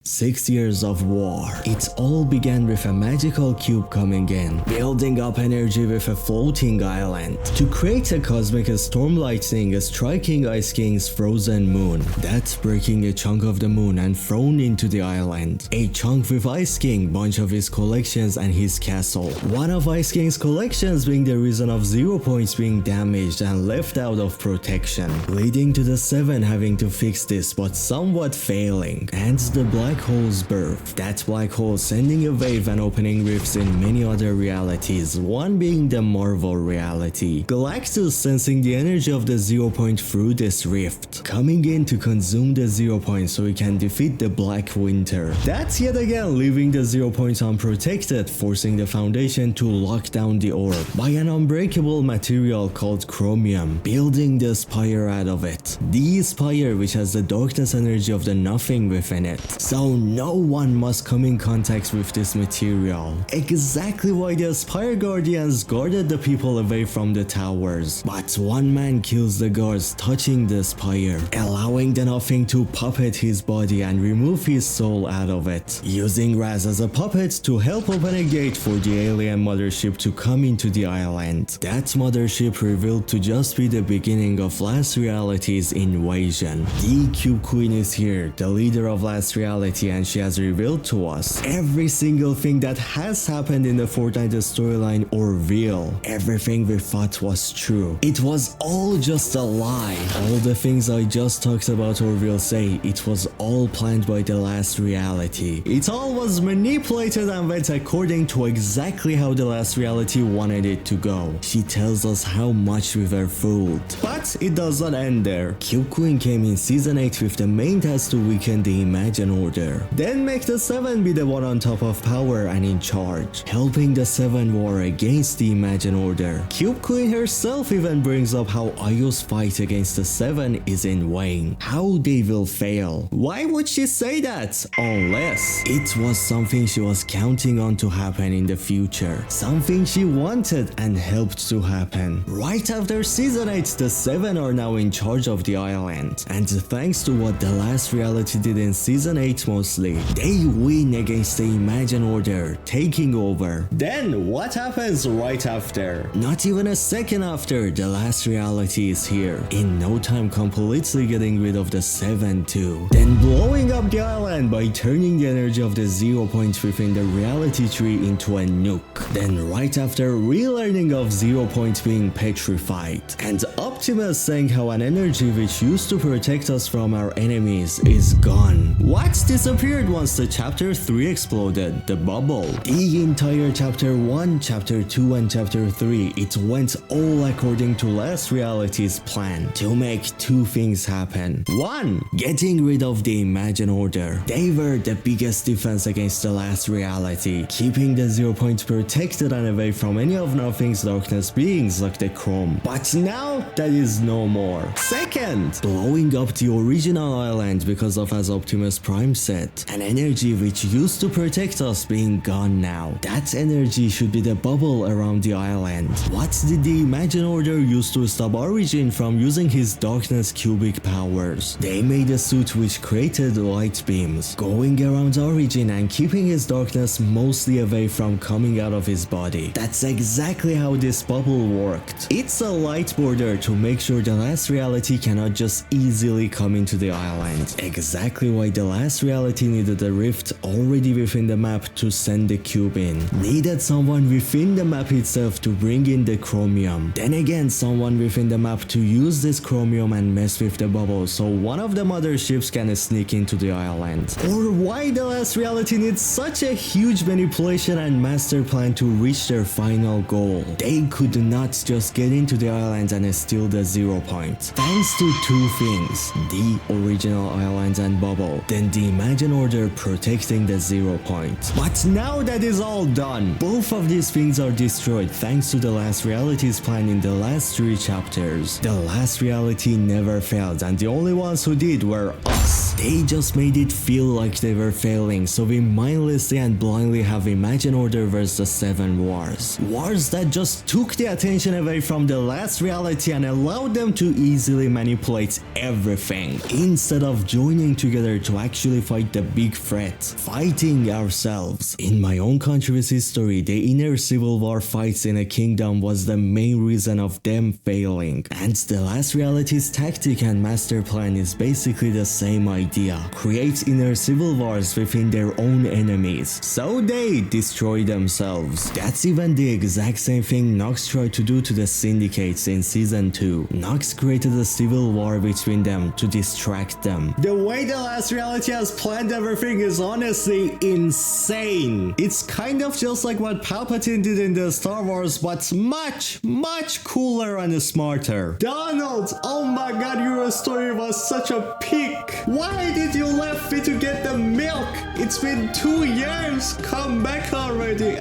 6 years of war. It all began with a magical cube coming in, building up energy with a floating island, to create a cosmic storm lightning striking Ice King's frozen moon. That's breaking a chunk of the moon and thrown into the island. A chunk with Ice King, bunch of his collections and his castle. One of Ice King's collections being the reason of 0 points being damaged and left out of protection, leading to the 7 having to fix this but somewhat failing, and the black hole's birth. That black hole sending a wave and opening rifts in many other realities, one being the Marvel reality. Galactus sensing the energy of the 0 point through this rift, coming in to consume the 0 point so he can defeat the Black Winter. That's yet again leaving the 0 point unprotected, forcing the Foundation to lock down the orb by an unbreakable material called chromium, building the spire out of it. The spire which has the darkness energy of the nothing within it. So no one must come in contact with this material. Exactly why the Spire Guardians guarded the people away from the towers. But one man kills the guards touching the spire, allowing the nothing to puppet his body and remove his soul out of it, using Raz as a puppet to help open a gate for the alien mothership to come into the island. That mothership revealed to just be the beginning of Last Reality's invasion. The Cube Queen is here, the leader of Last Reality, and she has revealed to us every single thing that has happened in the Fortnite storyline or real. Everything we thought was true. It was all just a lie. All the things I just talked about or will say, it was all planned by the Last Reality. It all was manipulated and went according to exactly how the Last Reality wanted it to go. She tells us how much we were fooled. But it does not end there. Cube Queen came in Season 8 with the main task to weaken the Imagine Order. Then make the 7 be the one on top of power and in charge, helping the 7 war against the Imagine Order. Cube Queen herself even brings up how Io's fight against the 7 is in vain, how they will fail. Why would she say that? Unless it was something she was counting on to happen in the future, something she wanted and helped to happen. Right after Season 8, the 7 are now in charge of the island, and thanks to what the Last Reality did in Season 8 mostly, they win against the Imagine Order, taking over. Then what happens right after? Not even a second after, the Last Reality is here, in no time completely getting rid of the 7 too. Then blowing up the island by turning the energy of the 0 point within the reality tree into a nuke. Then right after, relearning of 0 point being petrified, and Optimus saying how an energy which used to protect us from our enemies is gone. What disappeared once the Chapter 3 exploded? The bubble. The entire Chapter 1, Chapter 2 and Chapter 3, it went all according to Last Reality's plan to make 2 things happen. 1. Getting rid of the Imagine Order. They were the biggest defense against the Last Reality, keeping the 0 point protected and away from any of Nothing's darkness beings like the Chrome. But now that is no more. 2nd. Blowing up the original island because of, as Optimus Prime said, an energy which used to protect us being gone now. That energy should be the bubble around the island. What did the Imagine Order use to stop Origin from using his darkness cubic powers? They made a suit which created light beams, going around Origin and keeping his darkness mostly away from coming out of his body. That's exactly how this bubble worked. It's a light border to make sure the Last Reality cannot just easily come into the island. Exactly why the Last Reality needed a rift already within the map to send the cube in. Needed someone within the map itself to bring in the chromium. Then again, someone within the map to use this chromium and mess with the bubble so one of the motherships can sneak into the island. Or why the Last Reality needs such a huge manipulation and master plan to reach their final goal. They could not just get into the island and steal the 0 point. Thanks to 2 things, the original island and bubble, then the Imagine Order protecting the 0 point. But now that is all done, both of these things are destroyed thanks to the Last Reality's plan in the last 3 chapters. The Last Reality never failed, and the only ones who did were us. They just made it feel like they were failing, so we mindlessly and blindly have Imagine Order vs the 7 wars. Wars that just took the attention away from the Last Reality and allowed them to easily manipulate everything, instead of joining together to actually fight the big threat, fighting ourselves. In my own country's history, the inner civil war fights in a kingdom was the main reason of them failing. And the last reality's tactic and master plan is basically the same idea. Create inner civil wars within their own enemies, so they destroy themselves. That's even the exact same thing Nox tried to do to the syndicates in season 2. Nox created a civil war between them to distract them. The way the last reality has planned everything is honestly insane. It's kind of just like what Palpatine did in the Star Wars, but much cooler and smarter. Donald, oh my god, your story was such a peak. Why did you left me to get the milk? It's been 2 years. Come back already.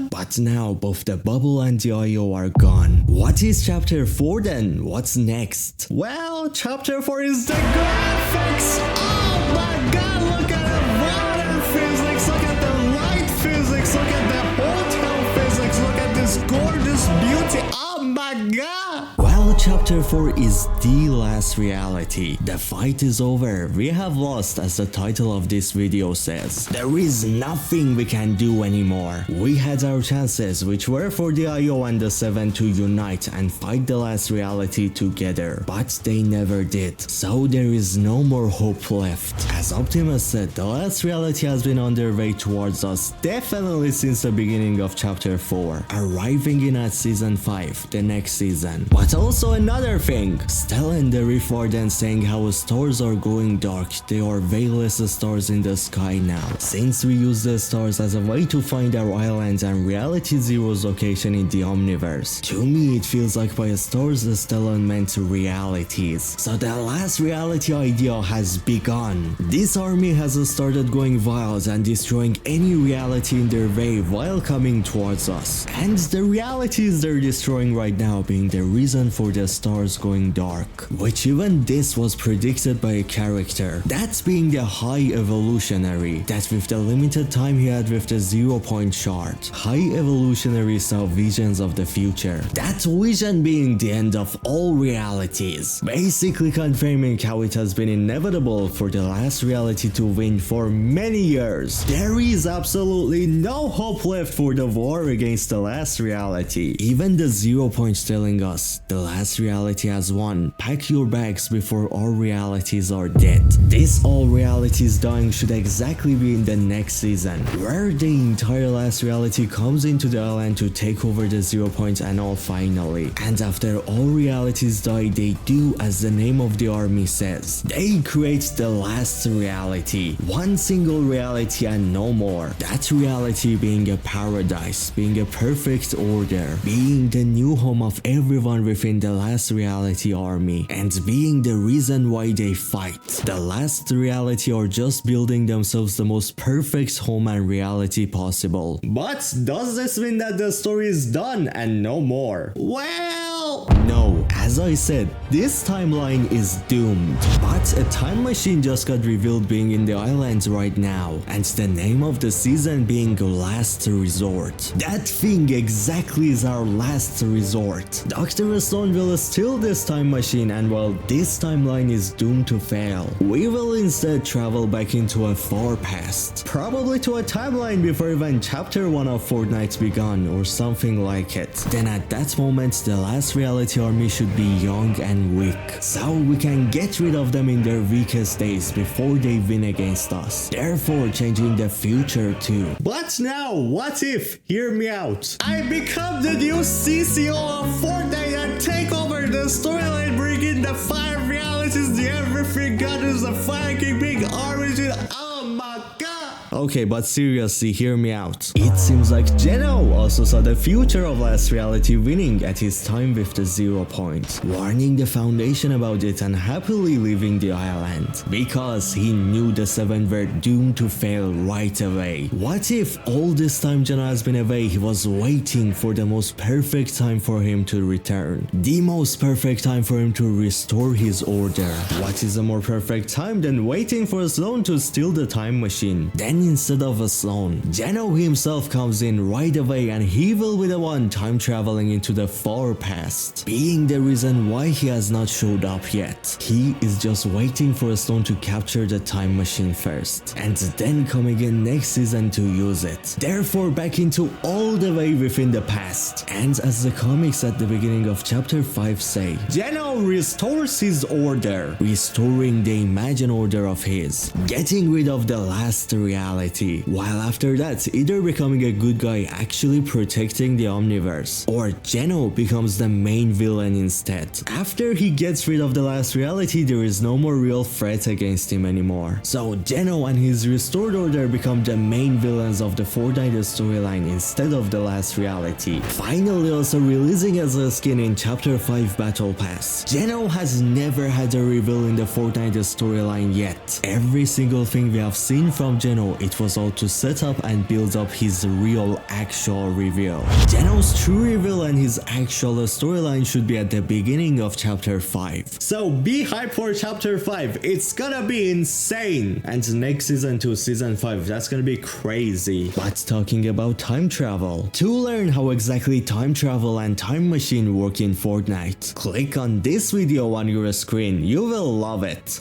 But now both the bubble and the IO are gone. What is chapter 4 then? What's next? Well, chapter 4 is the graphics. Oh my god, look at the water physics, look at the light physics, look at the hotel physics, look at this gorgeous beauty. Oh my god. Well, chapter 4 is the last reality. The fight is over. We have lost, as the title of this video says. There is nothing we can do anymore. We had our chances, which were for the IO and the 7 to unite and fight the last reality together, but they never did. So there is no more hope left. As Optimus said, the last reality has been on their way towards us definitely since the beginning of chapter 4, arriving in at season 5, the next season. But also another thing, Stella and the Rift Warden saying how stars are going dark. They are veilless stars in the sky now. Since we use the stars as a way to find our islands and Reality Zero's location in the Omniverse, to me it feels like by stars the Stella meant realities. So the last reality idea has begun. This army has started going wild and destroying any reality in their way while coming towards us. And the realities they're destroying right now being the reason for the stars going dark, which even this was predicted by a character, that's being the High Evolutionary, that with the limited time he had with the 0-point shard, High Evolutionary saw visions of the future, that vision being the end of all realities, basically confirming how it has been inevitable for the last reality to win for many years. There is absolutely no hope left for the war against the last reality. Even the 0-point telling us the last reality has won. Pack your bags before all realities are dead. This all realities dying should exactly be in the next season, where the entire last reality comes into the island to take over the 0-point and all finally. And after all realities die, they do as the name of the army says. They create the last reality. One single reality and no more. That reality being a paradise, being a perfect order, being the new home of everyone within the last reality army, and being the reason why they fight. The last reality are just building themselves the most perfect home and reality possible. But does this mean that the story is done and no more? Well, no. As I said, this timeline is doomed. But a time machine just got revealed being in the islands right now, and the name of the season being Last Resort. That thing exactly is our last resort. Dr. Stone will steal this time machine, and while this timeline is doomed to fail, we will instead travel back into a far past, probably to a timeline before even chapter 1 of Fortnite begun or something like it. Then at that moment the last reality army should be young and weak, so we can get rid of them in their weakest days before they win against us, therefore changing the future too. But now, what if, hear me out, I become the new CCO of Fortnite and take over the storyline, bring in the 5 realities, the everything god is the fucking big origin. Oh my god. Okay, but seriously, hear me out. It seems like Geno also saw the future of Last Reality winning at his time with the 0-point, warning the Foundation about it and happily leaving the island, because he knew the 7 were doomed to fail right away. What if all this time Geno has been away, he was waiting for the most perfect time for him to return, the most perfect time for him to restore his order? What is a more perfect time than waiting for Sloan to steal the time machine? Then instead of a stone. Geno himself comes in right away and he will be the one time traveling into the far past, being the reason why he has not showed up yet. He is just waiting for a stone to capture the time machine first, and then coming in next season to use it. Therefore back into all the way within the past. And as the comics at the beginning of chapter 5 say, Geno restores his order, restoring the imagined order of his, getting rid of the last reality, while after that either becoming a good guy actually protecting the omniverse, or Geno becomes the main villain instead. After he gets rid of the last reality, there is no more real threat against him anymore. So Geno and his restored order become the main villains of the Fortnite storyline instead of the last reality. Finally also releasing as a skin in chapter 5 battle pass. Geno has never had a reveal in the Fortnite storyline yet. Every single thing we have seen from Geno, it was all to set up and build up his real actual reveal. Geno's true reveal and his actual storyline should be at the beginning of chapter 5. So be hyped for chapter 5, it's gonna be insane! And next season to season 5, that's gonna be crazy. But talking about time travel, to learn how exactly time travel and time machine work in Fortnite, click on this video on your screen, you will love it.